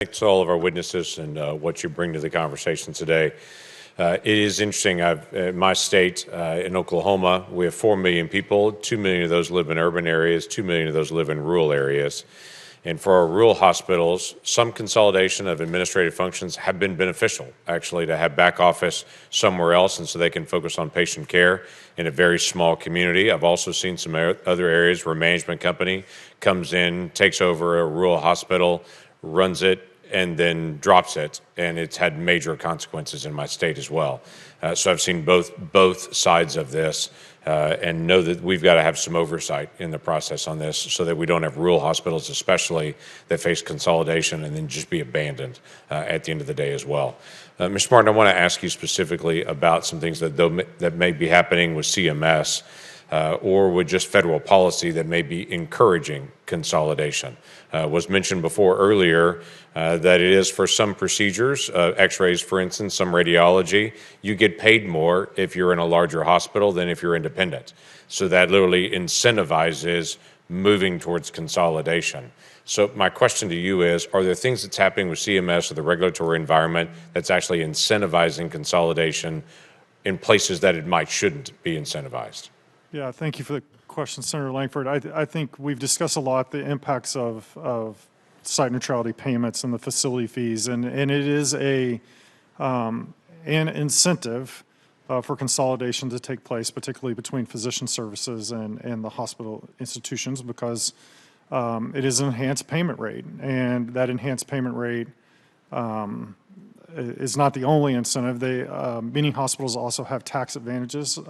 Thanks to all of our witnesses and what you bring to the conversation today. It is interesting. In my state, in Oklahoma, we have 4 million people. 2 million of those live in urban areas. 2 million of those live in rural areas. And for our rural hospitals, some consolidation of administrative functions have been beneficial, actually, to have back office somewhere else, and so they can focus on patient care in a very small community. I've also seen some other areas where a management company comes in, takes over a rural hospital, runs it, and then drops it, and it's had major consequences in my state as well. So I've seen both sides of this, and know that we've got to have some oversight in the process on this so that we don't have rural hospitals especially that face consolidation and then just be abandoned at the end of the day as well. Mr. Martin, I want to ask you specifically about some things that may be happening with CMS or with just federal policy that may be encouraging consolidation. Was mentioned before earlier that it is for some procedures, x-rays for instance, some radiology, you get paid more if you're in a larger hospital than if you're independent. So that literally incentivizes moving towards consolidation. So my question to you is, are there things that's happening with CMS or the regulatory environment that's actually incentivizing consolidation in places that it shouldn't be incentivized? Yeah, thank you for the question, Senator Lankford. I think we've discussed a lot the impacts of site neutrality payments and the facility fees, and it is an incentive for consolidation to take place, particularly between physician services and the hospital institutions, because it is an enhanced payment rate, and that enhanced payment rate is not the only incentive. Many hospitals also have tax advantages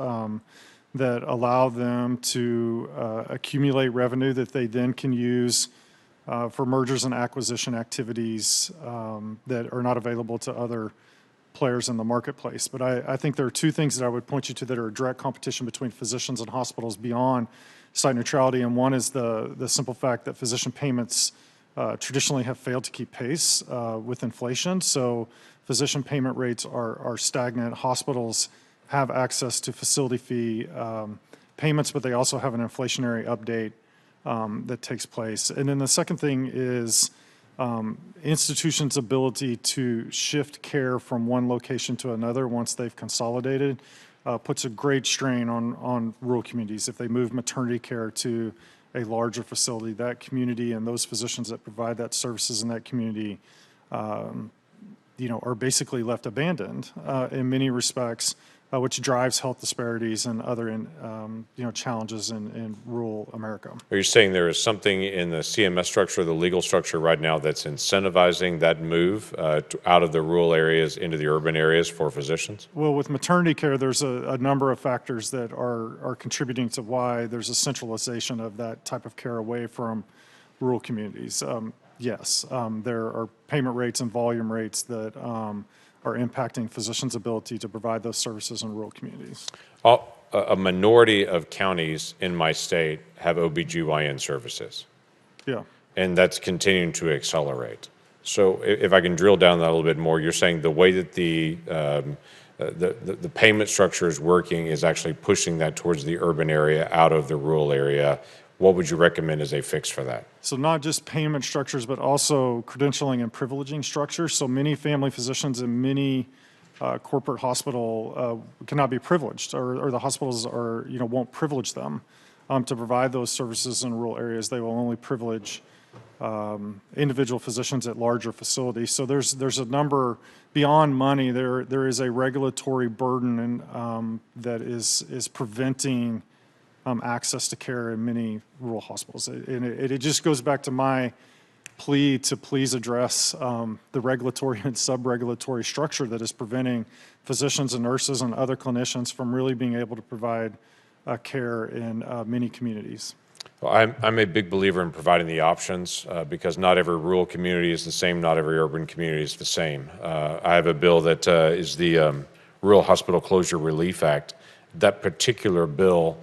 that allow them to accumulate revenue that they then can use for mergers and acquisition activities that are not available to other players in the marketplace. But I think there are two things that I would point you to that are a direct competition between physicians and hospitals beyond site neutrality, and one is the simple fact that physician payments traditionally have failed to keep pace with inflation. So physician payment rates are stagnant. Hospitals have access to facility fee payments, but they also have an inflationary update that takes place. And then the second thing is institutions' ability to shift care from one location to another once they've consolidated puts a great strain on rural communities. If they move maternity care to a larger facility, that community and those physicians that provide that services in that community are basically left abandoned in many respects, which drives health disparities and other challenges in rural America. Are you saying there is something in the CMS structure, the legal structure right now, that's incentivizing that move out of the rural areas into the urban areas for physicians? Well, with maternity care, there's a number of factors that are contributing to why there's a centralization of that type of care away from rural communities. Yes, there are payment rates and volume rates that are impacting physicians' ability to provide those services in rural communities. A minority of counties in my state have OBGYN services. Yeah. And that's continuing to accelerate. So if I can drill down that a little bit more, you're saying the way that the payment structure is working is actually pushing that towards the urban area out of the rural area. What would you recommend as a fix for that? So not just payment structures, but also credentialing and privileging structures. So many family physicians and many corporate hospital cannot be privileged, or the hospitals won't privilege them to provide those services in rural areas. They will only privilege individual physicians at larger facilities. So there's a number beyond money. There is a regulatory burden that is preventing access to care in many rural hospitals. And it just goes back to my plea to please address the regulatory and sub-regulatory structure that is preventing physicians and nurses and other clinicians from really being able to provide care in many communities. Well, I'm a big believer in providing the options because not every rural community is the same, not every urban community is the same. I have a bill that is the Rural Hospital Closure Relief Act. That particular bill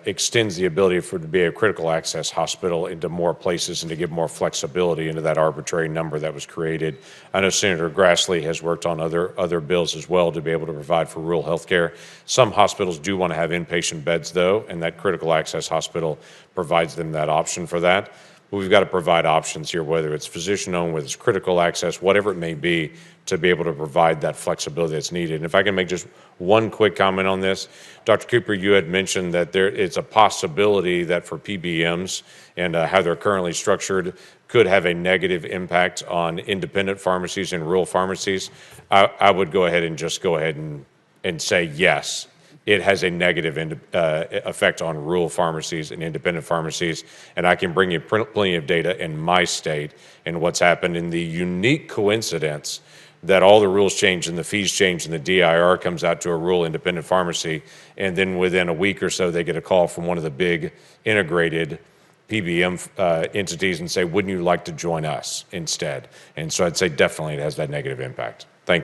extends the ability for it to be a critical access hospital into more places and to give more flexibility into that arbitrary number that was created. I know Senator Grassley has worked on other bills as well to be able to provide for rural health care. Some hospitals do want to have inpatient beds, though, and that critical access hospital provides them that option for that. we've got to provide options here, whether it's physician-owned, whether it's critical access, whatever it may be, to be able to provide that flexibility that's needed. And if I can make just one quick comment on this, Dr. Cooper, you had mentioned that it's a possibility that for PBMs and how they're currently structured could have a negative impact on independent pharmacies and rural pharmacies. I would go ahead and say yes. It has a negative effect on rural pharmacies and independent pharmacies. And I can bring you plenty of data in my state and what's happened in the unique coincidence that all the rules change and the fees change and the DIR comes out to a rural independent pharmacy. And then within a week or so, they get a call from one of the big integrated PBM entities and say, wouldn't you like to join us instead? And so I'd say definitely it has that negative impact.